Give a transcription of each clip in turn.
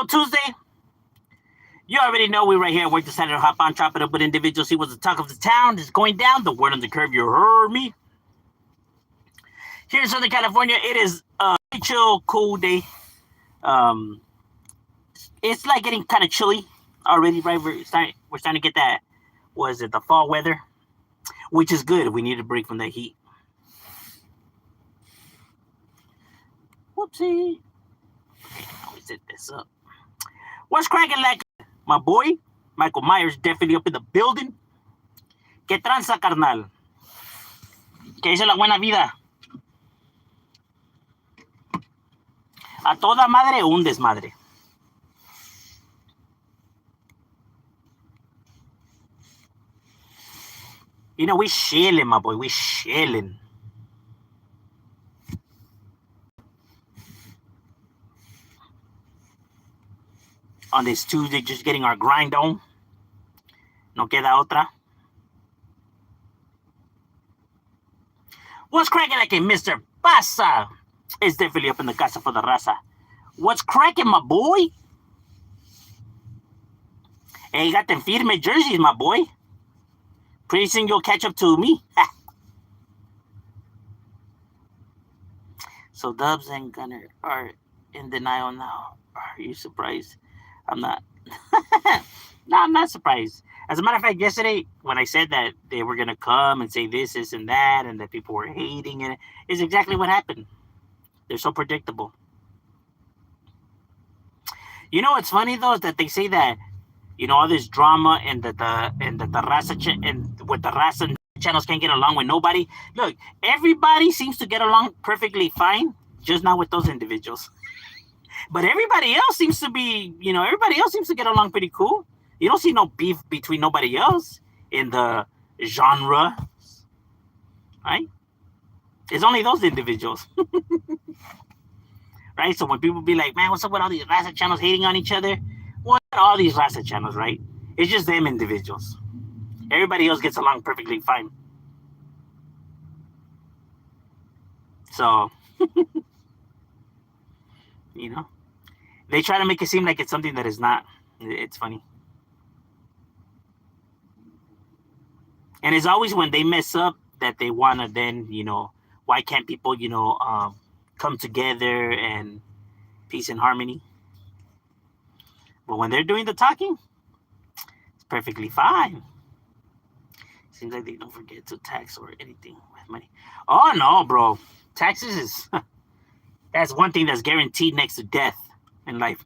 Tuesday. You already know we right here at Work Decided to hop on, chop it up with individuals. See what's the talk of the town. Is going down. The word on the curve. You heard me. Here in Southern California, it is a chill, cool day. It's like getting kind of chilly already, right? We're starting to get that. Was it the fall weather? Which is good. We need a break from that heat. Whoopsie. Okay, now we set this up. What's cracking like my boy? Michael Myers definitely up in the building. ¿Qué tranza, carnal? ¿Qué dice la buena vida? A toda madre un desmadre. You know, we chilling, my boy. We chilling. On this Tuesday, just getting our grind on. No queda otra. What's cracking like a Mr. Pasa? Is definitely up in the casa for the raza. What's cracking, my boy? Hey, you got them firme jerseys, my boy. Pretty soon you'll catch up to me. So Dubs and Gunner are in denial now. Are you surprised? I'm not. No, I'm not surprised. As a matter of fact, yesterday when I said that they were gonna come and say this, and that, and that people were hating it, is exactly what happened. They're so predictable. You know what's funny though is that they say that all this drama and that the raza and with the raza channels can't get along with nobody. Look, everybody seems to get along perfectly fine, just not with those individuals. But everybody else seems to be, everybody else seems to get along pretty cool. You don't see no beef between nobody else in the genre, right? It's only those individuals, right? So when people be like, man, what's up with all these raza channels hating on each other? Well, all these raza channels, right? It's just them individuals. Everybody else gets along perfectly fine. So, they try to make it seem like it's something that is not. It's funny. And it's always when they mess up that they want to then, why can't people, come together and peace and harmony? But when they're doing the talking, it's perfectly fine. Seems like they don't forget to tax or anything with money. Oh, no, bro. Taxes is, that's one thing that's guaranteed next to death in life.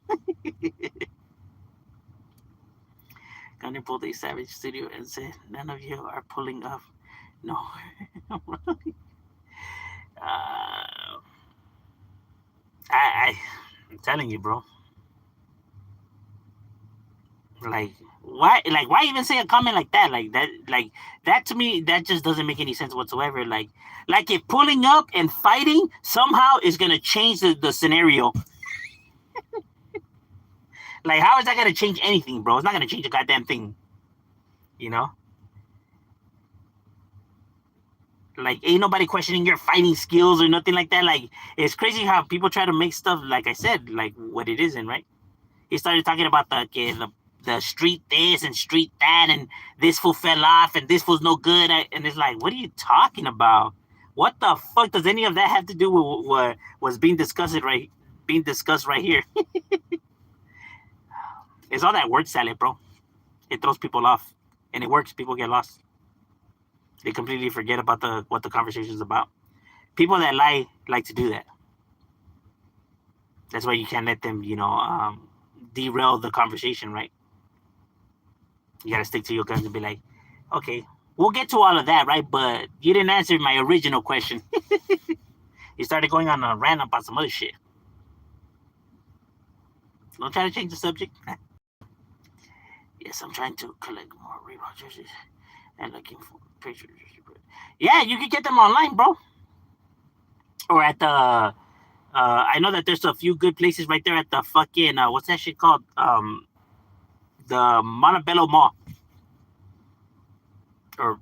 Gunner pulled a Savage Studio and said, none of you are pulling up. No. I'm telling you, bro. Like why even say a comment like that? Like that to me, that just doesn't make any sense whatsoever. Like if pulling up and fighting somehow is gonna change the scenario. Like, how is that gonna change anything, bro? It's not gonna change a goddamn thing. Like, ain't nobody questioning your fighting skills or nothing like that. Like, it's crazy how people try to make stuff, like I said, like what it isn't, right? He started talking about the street this and street that, and this fool fell off and this fool's no good. And it's like, what are you talking about? What the fuck does any of that have to do with what was being discussed right here? It's all that word salad, bro. It throws people off, and it works. People get lost. They completely forget about what the conversation is about. People that lie like to do that. That's why you can't let them, derail the conversation, right? You gotta stick to your guns and be like, okay, we'll get to all of that, right? But you didn't answer my original question. You started going on a rant about some other shit. Don't try to change the subject. Yes, I'm trying to collect more Reebok jerseys and looking for pictures. Yeah, you can get them online, bro. Or at the I know that there's a few good places right there at the fucking what's that shit called? The Montebello Mall or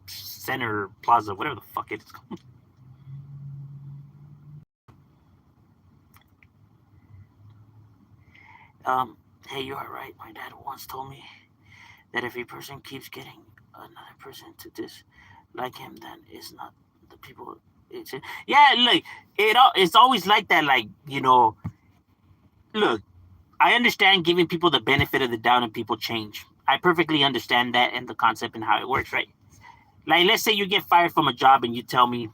Center Plaza, whatever the fuck it is called. Hey, you are right. My dad once told me that if a person keeps getting another person to dislike him, then it's not the people. It's yeah. Look, it's always like that. Like, look, I understand giving people the benefit of the doubt and people change. I perfectly understand that and the concept and how it works, right? Like, let's say you get fired from a job and you tell me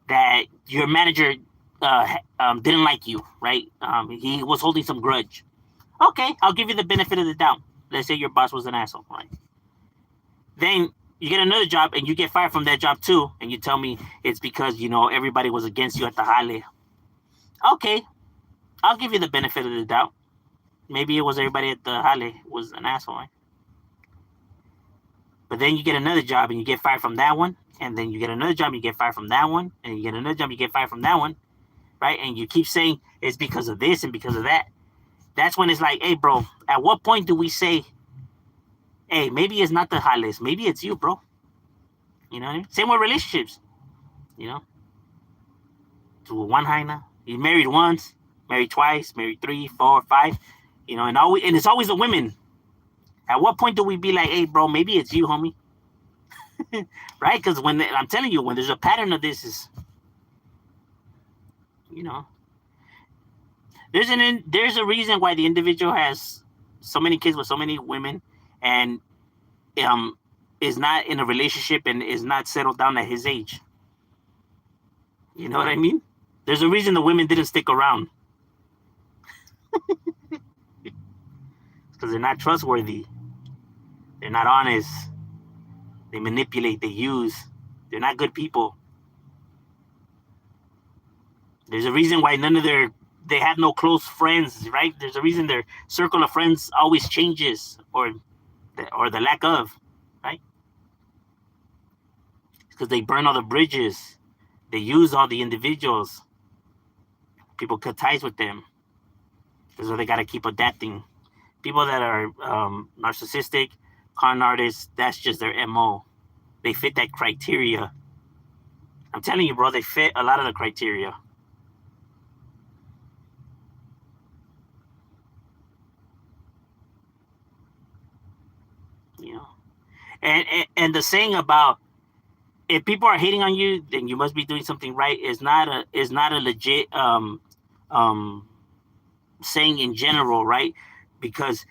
that your manager didn't like you, right? He was holding some grudge. Okay, I'll give you the benefit of the doubt. Let's say your boss was an asshole, right? Then you get another job and you get fired from that job too, and you tell me it's because everybody was against you at the jale. Okay, I'll give you the benefit of the doubt. Maybe it was everybody at the jale was an asshole, right? But then you get another job and you get fired from that one, and then you get another job and you get fired from that one, and you get another job and you get fired from that one, right? And you keep saying it's because of this and because of that. That's when it's like, hey, bro, at what point do we say, hey, maybe it's not the hot list, maybe it's you, bro? You know what I mean? Same with relationships. You know, to one hyena, you married once, married twice, married 3, 4, 5. And it's always the women. At what point do we be like, hey, bro, maybe it's you, homie? Right? Because I'm telling you, when there's a pattern of this, is you know, there's a reason why the individual has so many kids with so many women, and is not in a relationship and is not settled down at his age. You know what I mean? There's a reason the women didn't stick around. Because they're not trustworthy. They're not honest. They manipulate. They use. They're not good people. There's a reason why they have no close friends, right? There's a reason their circle of friends always changes, or the lack of, right? Because they burn all the bridges. They use all the individuals. People cut ties with them. That's why they got to keep adapting. People that are narcissistic, con artists, that's just their MO. They fit that criteria. I'm telling you, bro, they fit a lot of the criteria. You know, and the saying about, if people are hating on you, then you must be doing something right, is not a legit saying in general, right? Because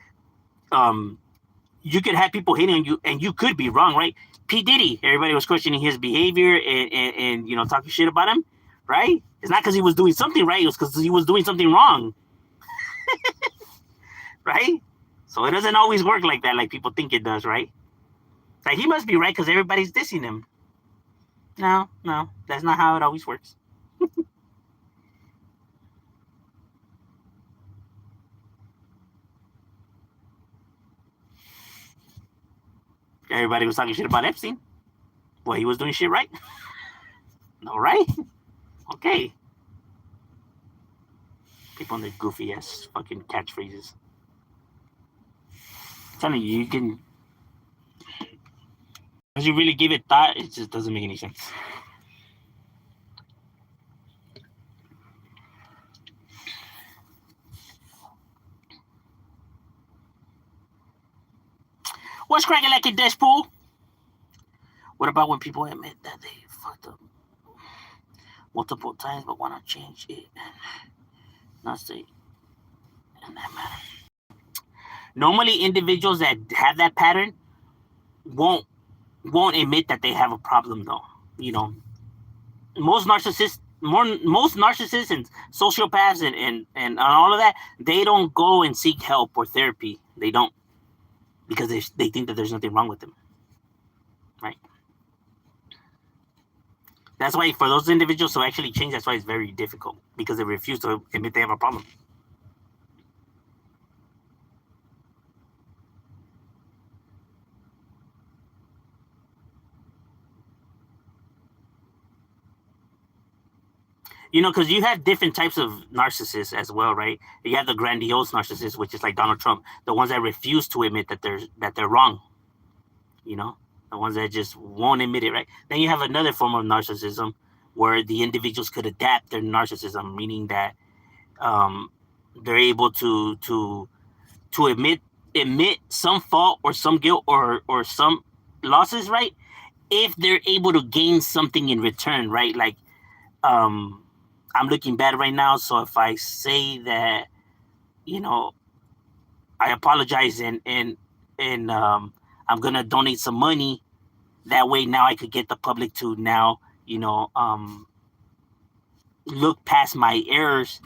you could have people hating on you and you could be wrong, right? P. Diddy, everybody was questioning his behavior and talking shit about him, right? It's not because he was doing something right, it was because he was doing something wrong. Right? So it doesn't always work like that, like people think it does, right? Like, he must be right because everybody's dissing him. No, that's not how it always works. Everybody was talking shit about Epstein. Well, he was doing shit right. All right. Okay. People on their goofy ass fucking catchphrases. I'm telling you, you can. As you really give it thought, it just doesn't make any sense. What's cracking like a Deadpool? What about when people admit that they fucked up multiple times but want to change it and not stay in that matter? Normally, individuals that have that pattern won't admit that they have a problem, though. Most narcissists and sociopaths and all of that, they don't go and seek help or therapy. They don't, because they think that there's nothing wrong with them, right? That's why for those individuals to actually change, that's why it's very difficult, because they refuse to admit they have a problem. Because you have different types of narcissists as well, right? You have the grandiose narcissists, which is like Donald Trump, the ones that refuse to admit that they're wrong. The ones that just won't admit it, right? Then you have another form of narcissism where the individuals could adapt their narcissism, meaning that they're able to admit some fault or some guilt or some losses, right? If they're able to gain something in return, right? Like, um, I'm looking bad right now, so if I say that, you know, I apologize and I'm gonna donate some money. That way, now I could get the public to now, look past my errors.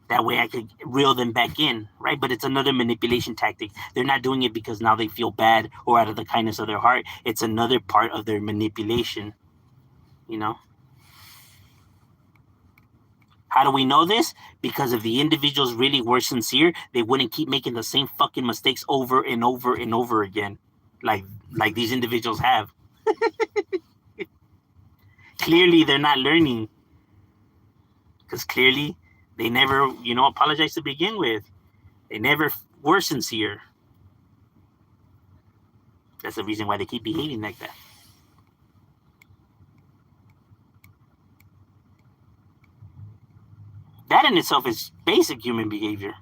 That way, I could reel them back in, right? But it's another manipulation tactic. They're not doing it because now they feel bad or out of the kindness of their heart. It's another part of their manipulation. You know. How do we know this? Because if the individuals really were sincere, they wouldn't keep making the same fucking mistakes over and over and over again, like like these individuals have. Clearly, they're not learning because clearly they never, apologized to begin with. They never were sincere. That's the reason why they keep behaving like that. That in itself is basic human behavior.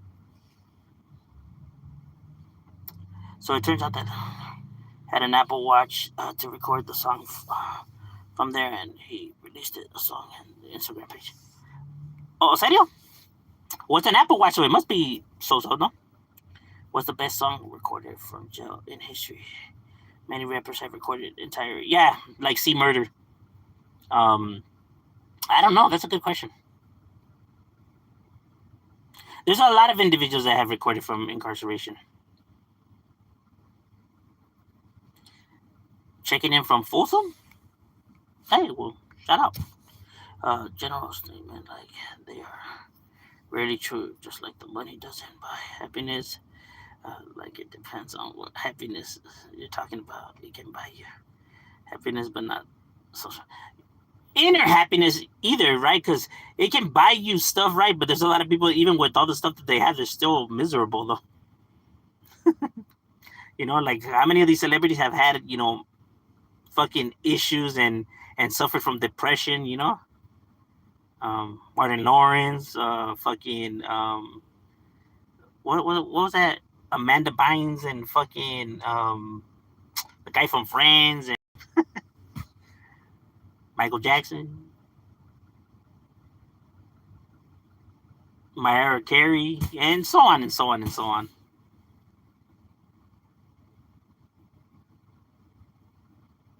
So it turns out that had an Apple Watch to record the song from there, and he released a song on the Instagram page. Oh, serio? What's an Apple Watch? So it must be so, no? What's the best song recorded from jail in history? Many rappers have recorded entire. Yeah, like C Murder. Um, I don't know. That's a good question. There's a lot of individuals that have recorded from incarceration. Checking in from Folsom? Hey, well, shout out. General statement like they are rarely true, just like the money doesn't buy happiness. Like it depends on what happiness you're talking about. It can buy you happiness, but not social inner happiness either, right? Because it can buy you stuff, right? But there's a lot of people, even with all the stuff that they have, they're still miserable, though. Like how many of these celebrities have had, fucking issues and suffered from depression, Martin Lawrence, fucking what was that? Amanda Bynes and fucking the guy from Friends and Michael Jackson, Mariah Carey, and so on and so on and so on.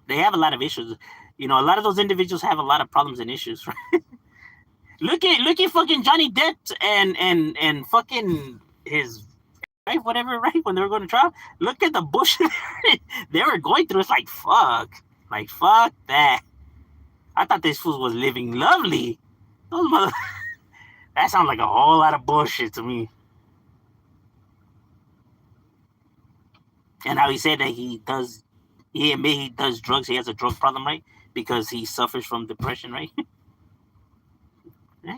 They have a lot of issues. A lot of those individuals have a lot of problems and issues. Right? look at fucking Johnny Depp and fucking his wife, whatever, right? When they were going to trial, look at the bullshit they were going through. It's like fuck that. I thought this fool was living lovely. Those mother. That sounds like a whole lot of bullshit to me. And how he said that he admit he does drugs. He has a drug problem, right? Because he suffers from depression, right?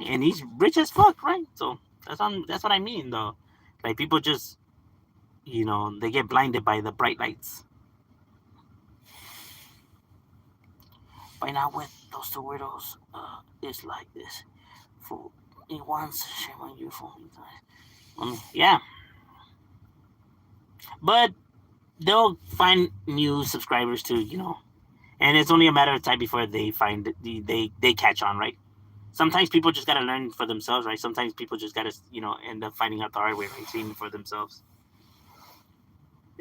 And he's rich as fuck, right? So that's what I mean, though. Like people just, they get blinded by the bright lights. By now, with those two weirdos, it's like this. For it once, shame on you for me. Yeah, but they'll find new subscribers too, and it's only a matter of time before they find they catch on, right? Sometimes people just gotta learn for themselves, right? Sometimes people just gotta, end up finding out the hard way, right? Seeing for themselves,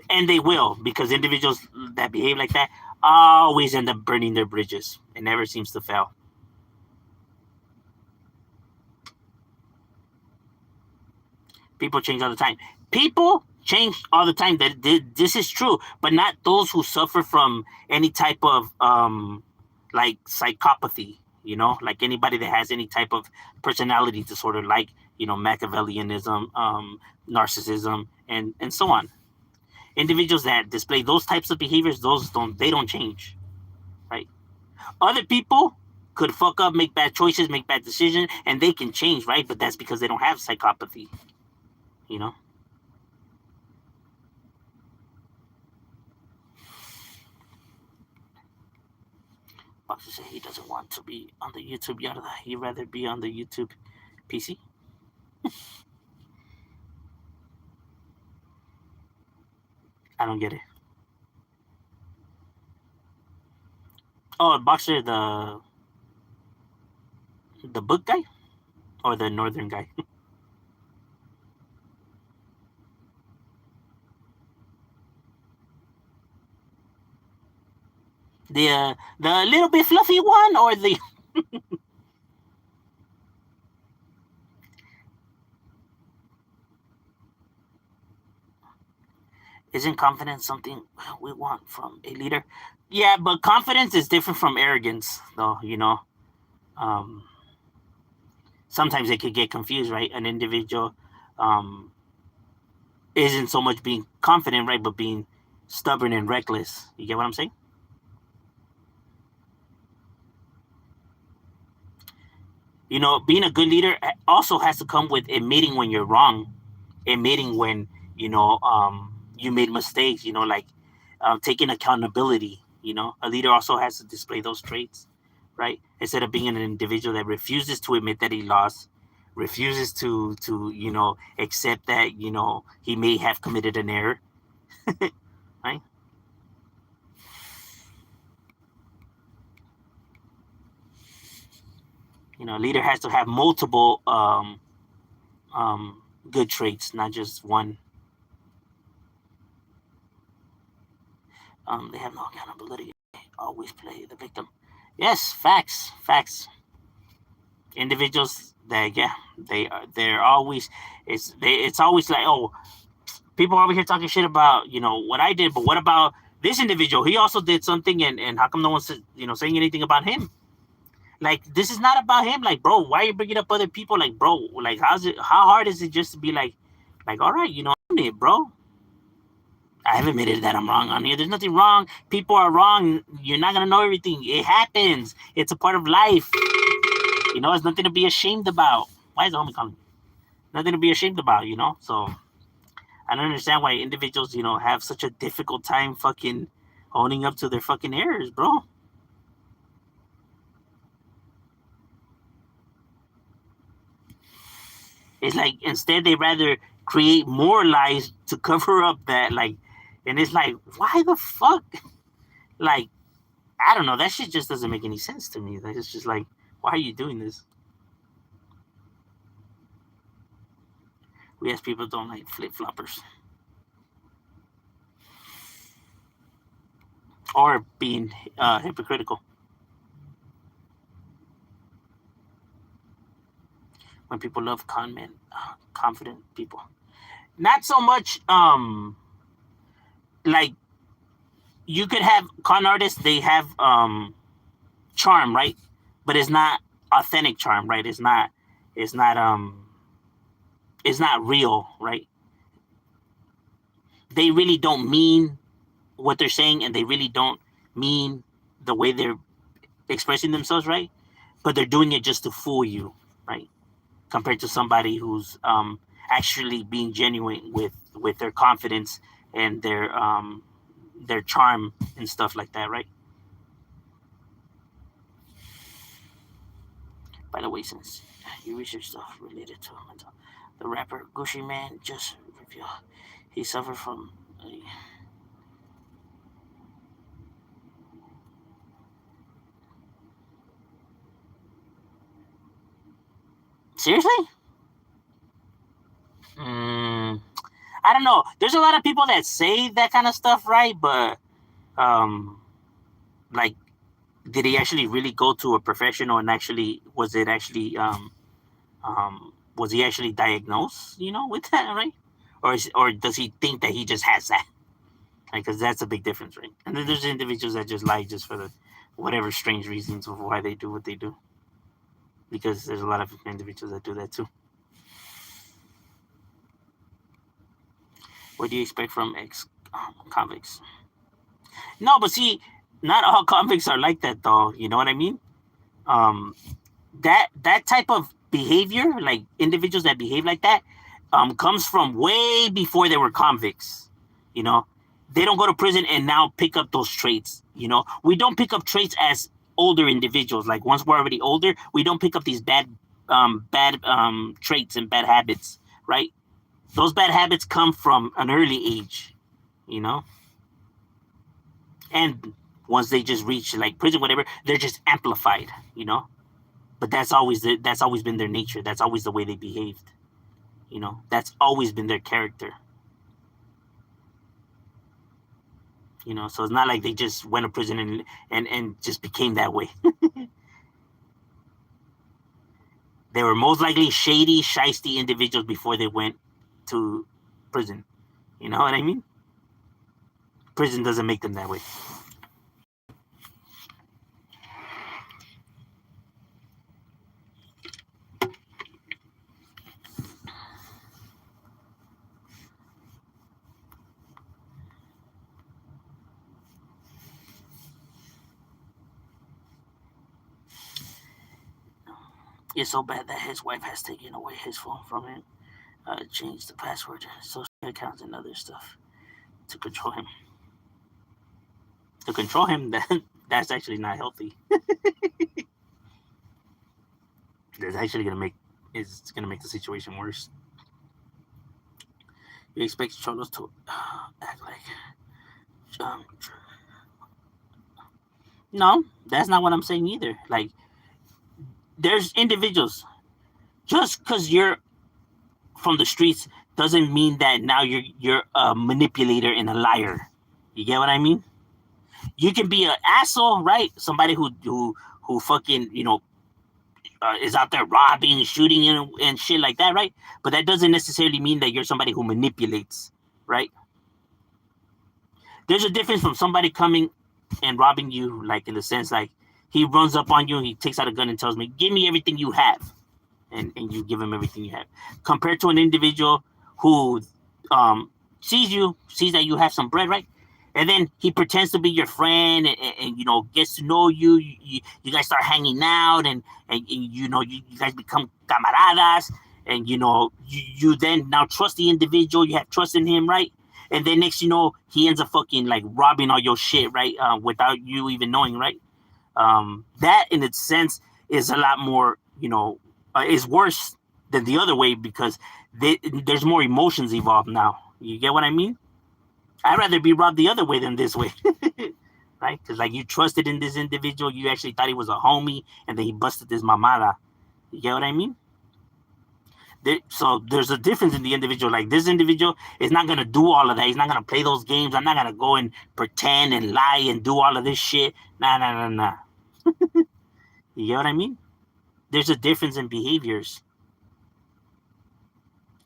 and they will because individuals that behave like that always end up burning their bridges. It never seems to fail. People change all the time. People change all the time. This is true, but not those who suffer from any type of like psychopathy. Like anybody that has any type of personality disorder, like Machiavellianism, narcissism, and so on. Individuals that display those types of behaviors, those don't change, right? Other people could fuck up, make bad choices, make bad decisions, and they can change, right? But that's because they don't have psychopathy, you know. Boxer said he doesn't want to be on the YouTube yada. He'd rather be on the YouTube PC. I don't get it. Oh, Boxer, the book guy or the northern guy? The little bit fluffy one or the isn't confidence something we want from a leader? Yeah, but confidence is different from arrogance, though. Um, sometimes it could get confused, right? An individual um, isn't so much being confident, right, but being stubborn and reckless. You get what I'm saying? Being a good leader also has to come with admitting when you're wrong, admitting when you made mistakes. Like taking accountability. A leader also has to display those traits, right? Instead of being an individual that refuses to admit that he lost, refuses to accept that he may have committed an error, right? A leader has to have multiple good traits, not just one. They have no accountability. They always play the victim. Yes, facts, facts. Individuals that they're always it's always like, oh, people over here talking shit about what I did, but what about this individual? He also did something, and how come no one's saying anything about him? Like, this is not about him. Like, bro, why are you bringing up other people? Like, bro, like, how hard is it just to be like, all right, own it, bro. I have admitted that I'm wrong on here. There's nothing wrong. People are wrong. You're not gonna know everything. It happens. It's a part of life. It's nothing to be ashamed about. Why is the homie calling me? Nothing to be ashamed about. So I don't understand why individuals, have such a difficult time fucking owning up to their fucking errors, bro. It's like instead they rather create more lies to cover up that, like, and it's like, why the fuck? Like, I don't know. That shit just doesn't make any sense to me. Like, it's just like, why are you doing this? We as people don't like flip floppers or being hypocritical. When people love confident people, not so much. Like, you could have con artists. They have charm, right? But it's not authentic charm, right? It's not it's not real, right? They really don't mean what they're saying, and they really don't mean the way they're expressing themselves, right? But they're doing it just to fool you, right? Compared to somebody who's actually being genuine with their confidence and their charm and stuff like that, right? By the way, since you research stuff related to mental, the rapper Gucci Man just revealed he suffered from a seriously. Mm, I don't know. There's a lot of people that say that kind of stuff, right? But um, like, did he actually really go to a professional and actually was he actually diagnosed, with that, right? Or does he think that he just has that? Because that's a big difference, right? And then there's individuals that just lie just for the whatever strange reasons of why they do what they do. Because there's a lot of individuals that do that too. What do you expect from ex convicts? No, but see, not all convicts are like that, though. You know what I mean? Um, that type of behavior, like individuals that behave like that, comes from way before they were convicts. You know, they don't go to prison and now pick up those traits. We don't pick up traits as older individuals. Like, once we're already older, we don't pick up these bad traits and bad habits, right? Those bad habits come from an early age, you know. And once they just reach like prison, whatever, they're just amplified, you know. But that's always been their nature. That's always the way they behaved, you know. That's always been their character, you know. So it's not like they just went to prison and just became that way. They were most likely shady, shisty individuals before they went to prison. You know what I mean? Prison doesn't make them that way. It's so bad that his wife has taken away his phone from him, changed the password, social accounts, and other stuff to control him. To control him, that's actually not healthy. That's actually gonna make the situation worse. You expect Cholos to act like no, that's not what I'm saying either. Like, there's individuals. Just because you're from the streets doesn't mean that now you're a manipulator and a liar. You get what I mean? You can be an asshole, right? Somebody who fucking is out there robbing, shooting, and shit like that, right? But that doesn't necessarily mean that you're somebody who manipulates, right? There's a difference from somebody coming and robbing you, like in the sense like he runs up on you and he takes out a gun and tells me, "Give me everything you have," and you give him everything you have. Compared to an individual who sees that you have some bread, right? And then he pretends to be your friend and gets to know you. You guys start hanging out and you guys become camaradas and you then now trust the individual. You have trust in him, right? And then next he ends up fucking like robbing all your shit, right? Without you even knowing, right? That in its sense is a lot more, is worse than the other way because there's more emotions involved now. You get what I mean? I'd rather be robbed the other way than this way. Right? Because like you trusted in this individual, you actually thought he was a homie, and then he busted this mamada. You get what I mean? So there's a difference in the individual. Like this individual is not gonna do all of that. He's not gonna play those games. I'm not gonna go and pretend and lie and do all of this shit. Nah. You get what I mean? There's a difference in behaviors.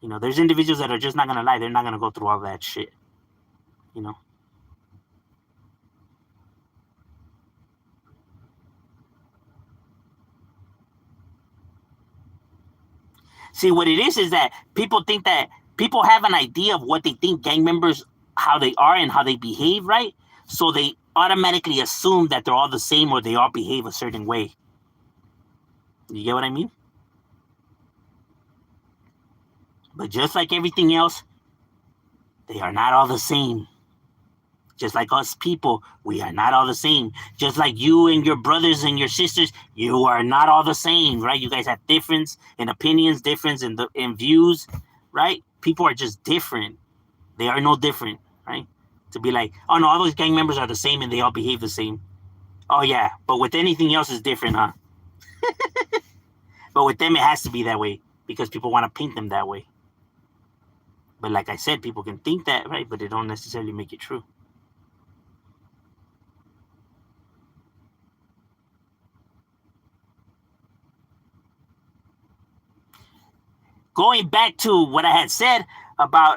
There's individuals that are just not gonna lie. They're not gonna go through all that shit. See, what it is that people think that people have an idea of what they think gang members, how they are and how they behave, right? So they automatically assume that they're all the same or they all behave a certain way. You get what I mean? But just like everything else, they are not all the same. Just like us people, we are not all the same. Just like you and your brothers and your sisters, you are not all the same, right? You guys have difference in opinions, difference in views, right? People are just different. They are no different, right? To be like, oh no, all those gang members are the same and they all behave the same. Oh yeah, but with anything else is different, huh? But with them, it has to be that way because people want to paint them that way. But like I said, people can think that, right? But they don't necessarily make it true. Going back to what I had said about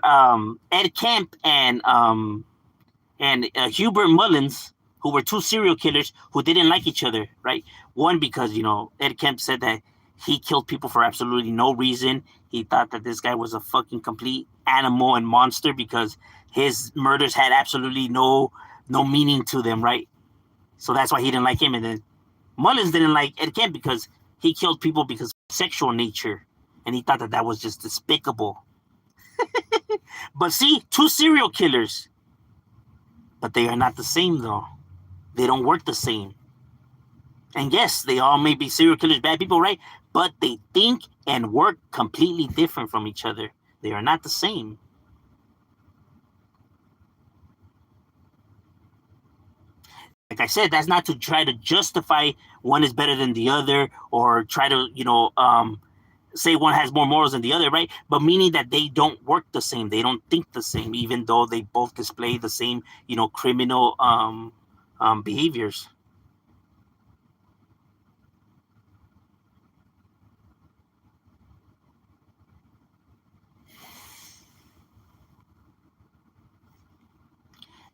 Ed Kemp and Hubert Mullins, who were two serial killers who didn't like each other, right? One because Ed Kemp said that he killed people for absolutely no reason. He thought that this guy was a fucking complete animal and monster because his murders had absolutely no meaning to them, right? So that's why he didn't like him. And then Mullins didn't like Ed Kemp because he killed people because of sexual nature. And he thought that that was just despicable. But see, two serial killers. But they are not the same, though. They don't work the same. And yes, they all may be serial killers, bad people, right? But they think and work completely different from each other. They are not the same. Like I said, that's not to try to justify one is better than the other, or try to, say one has more morals than the other, right? But meaning that they don't work the same, they don't think the same, even though they both display the same, criminal behaviors.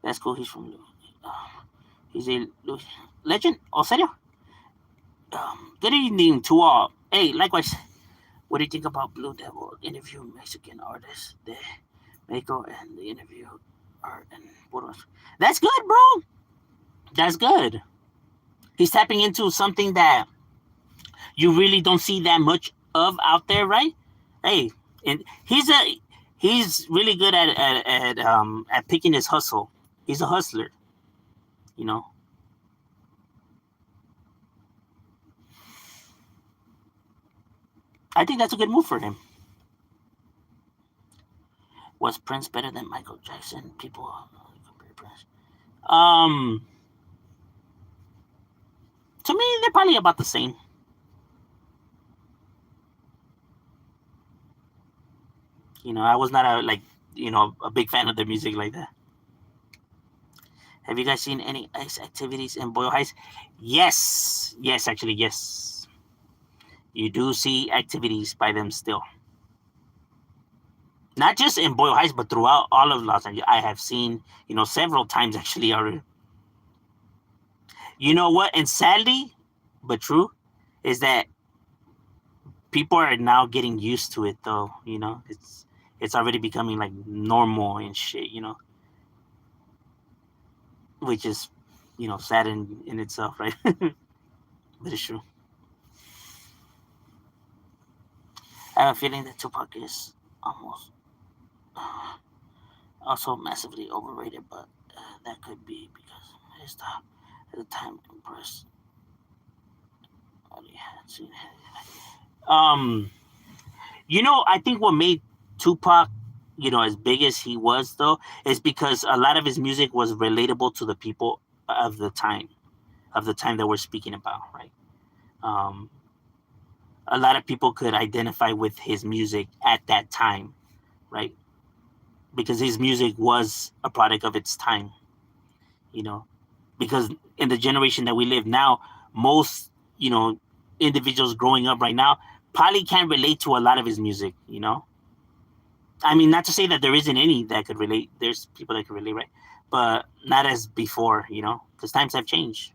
That's cool. He's from. He's a legend. Oh, serio? Good evening to all. Hey, likewise. What do you think about Blue Devil interview Mexican artists, the Mexico, and the interview art and Puros? That's good, bro. That's good. He's tapping into something that you really don't see that much of out there, right? Hey, and he's really good at picking his hustle. He's a hustler, you know. I think that's a good move for him. Was Prince better than Michael Jackson? People compare Prince. Um, to me, they're probably about the same. I was not a big fan of their music like that. Have you guys seen any ice activities in Boyle Heights? Yes, yes, actually, yes. You do see activities by them still. Not just in Boyle Heights, but throughout all of Los Angeles. I have seen, several times actually already. You know what? And sadly, but true, is that people are now getting used to it though. It's already becoming like normal and shit. Which is, sad in itself, right? But it's true. I have a feeling that Tupac is almost also massively overrated, but that could be because his time at the time impressed. Um, I think what made Tupac, as big as he was though, is because a lot of his music was relatable to the people of the time that we're speaking about, right? Um, a lot of people could identify with his music at that time, right? Because his music was a product of its time, you know. Because in the generation that we live now, most, individuals growing up right now probably can't relate to a lot of his music. I mean, not to say that there isn't any that could relate. There's people that could relate, right? But not as before, because times have changed.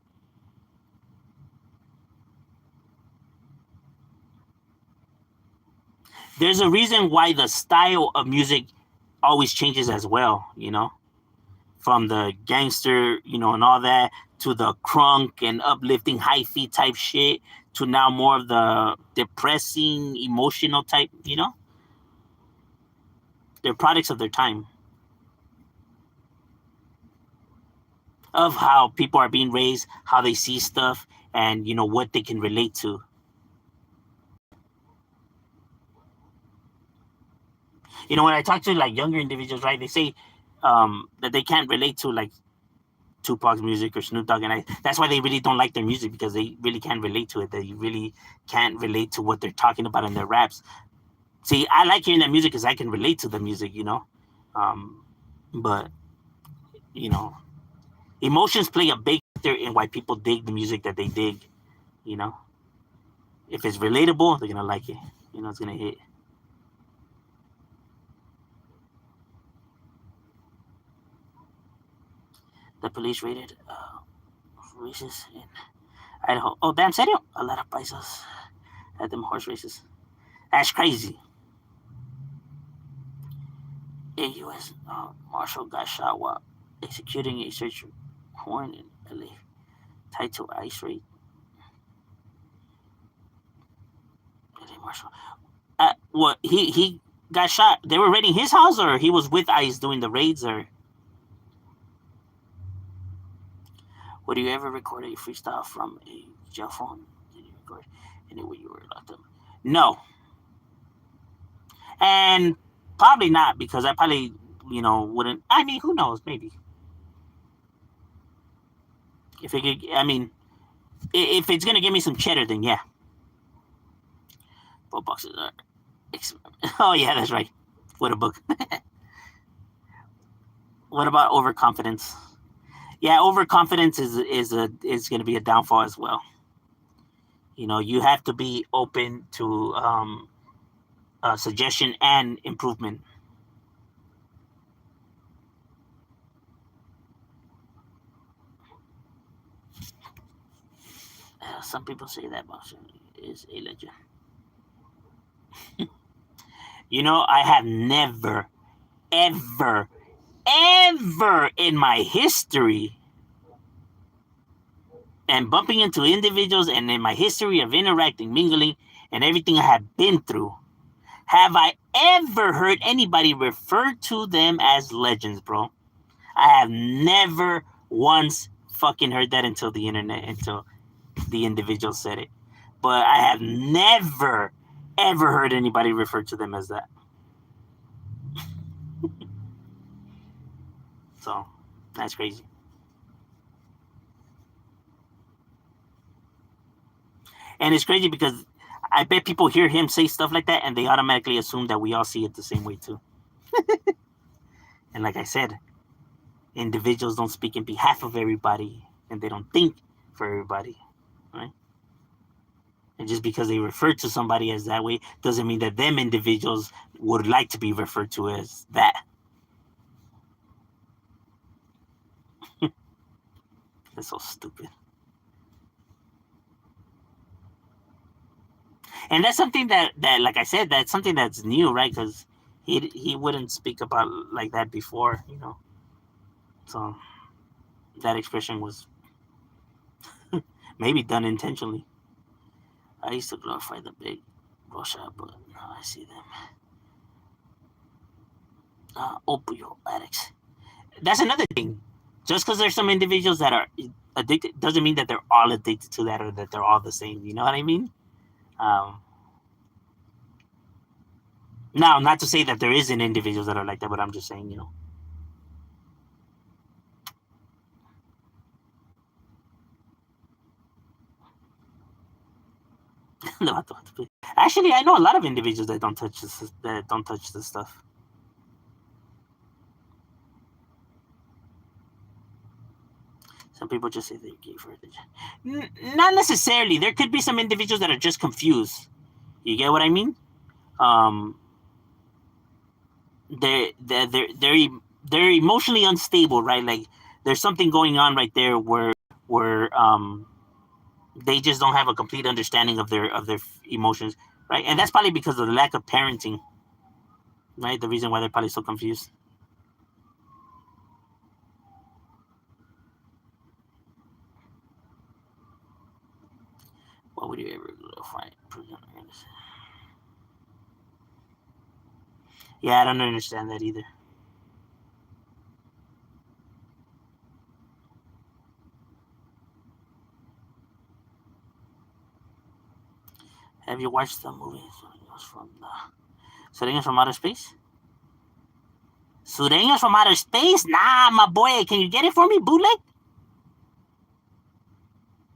There's a reason why the style of music always changes as well. From the gangster, and all that, to the crunk and uplifting high feet type shit, to now more of the depressing, emotional type. They're products of their time, of how people are being raised, how they see stuff, and what they can relate to. When I talk to like younger individuals, right, they say that they can't relate to like Tupac's music or Snoop Dogg, and that's why they really don't like their music, because they really can't relate to it. They really can't relate to what they're talking about in their raps. See, I like hearing that music because I can relate to the music. Um, but you know, emotions play a big factor in why people dig the music that they dig. You know, if it's relatable, they're gonna like it. It's gonna hit. The police raided races in Idaho. Oh, damn, serio? A lot of paisas at them horse races. That's crazy. A U.S. Marshal got shot while executing a search warrant in LA tied to ICE raid. LA Marshal. What? He got shot. They were raiding his house, or he was with ICE doing the raids, or would you ever record a freestyle from a jail phone? Did you record anywhere you were locked up? No, and probably not, because I probably wouldn't. I mean, who knows? Maybe. If it could, I mean, if it's gonna give me some cheddar, then yeah. Both boxes are. Oh yeah, that's right. What a book. What about overconfidence? Yeah, overconfidence is going to be a downfall as well. You know, you have to be open to suggestion and improvement. Some people say that Boston is a legend. You know, I have never, ever, ever in my history and bumping into individuals and in my history of interacting, mingling, and everything I have been through, have I ever heard anybody refer to them as legends, bro? I have never once fucking heard that until the internet, until the individual said it. But I have never, ever heard anybody refer to them as that. So, that's crazy. And it's crazy because I bet people hear him say stuff like that and they automatically assume that we all see it the same way too. And like I said, individuals don't speak in behalf of everybody and they don't think for everybody, right? And just because they refer to somebody as that way doesn't mean that them individuals would like to be referred to as that. That's so stupid. And that's something that like I said, that's something that's new, right? Because he wouldn't speak about like that before, you know. So that expression was maybe done intentionally. I used to glorify the big Russia, but now I see them. Opioid addicts. That's another thing. Just because there's some individuals that are addicted doesn't mean that they're all addicted to that or that they're all the same. You know what I mean? Um, Now, not to say that there isn't individuals that are like that, but I'm just saying, you know. Actually, I know a lot of individuals that don't touch this stuff. Some people just say they're gay for it. Not necessarily. There could be some individuals that are just confused. You get what I mean? Um, they're emotionally unstable, right? Like there's something going on right there where they just don't have a complete understanding of their emotions, right? And that's probably because of the lack of parenting, right? The reason why they're probably so confused. What would you ever find? Yeah, I don't understand that either. Have you watched the movie Sureños from Outer Space? Sureños from Outer Space? Nah, my boy. Can you get it for me, bootleg?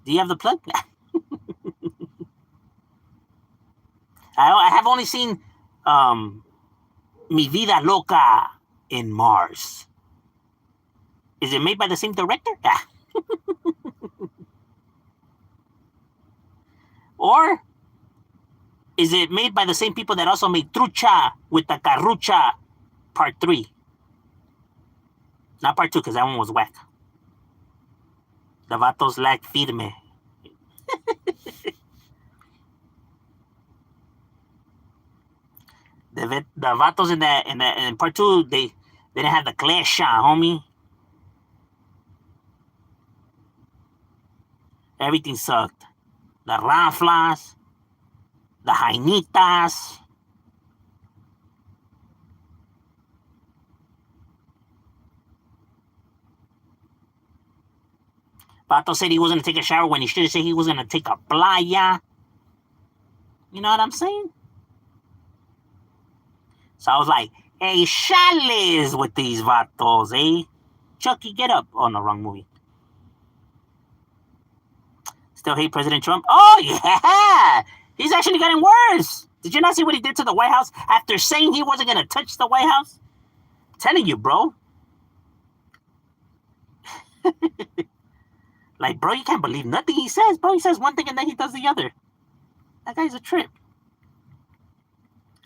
Do you have the plug? I have only seen Mi Vida Loca in Mars. Is it made by the same director? Or is it made by the same people that also made Trucha with the Carrucha Part 3? Not Part 2, because that one was whack. The Vatos lack firme. The Vatos in Part 2, they didn't have the clash, homie. Everything sucked. The Ranflas, the Jainitas. Vato said he was going to take a shower when he should have said he was going to take a playa. You know what I'm saying? So I was like, hey, chales with these vatos, eh? Chucky, get up. Oh, no, wrong movie. still hate President Trump? Oh, yeah. He's actually getting worse. Did you not see what he did to the White House after saying he wasn't going to touch the White House? I'm telling you, bro. Like, bro, you can't believe nothing he says, bro. He says one thing and then he does the other. That guy's a trip.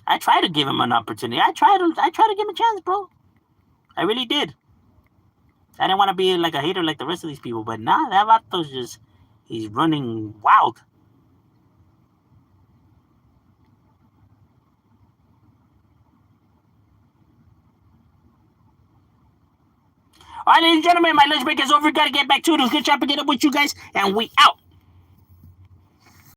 I try to give him an opportunity. I try to give him a chance, bro. I really did. I didn't want to be like a hater like the rest of these people, but nah, that vato's just, he's running wild. All right, ladies and gentlemen, my lunch break is over. Got to get back to it. It was good chopping it up with you guys, and we out.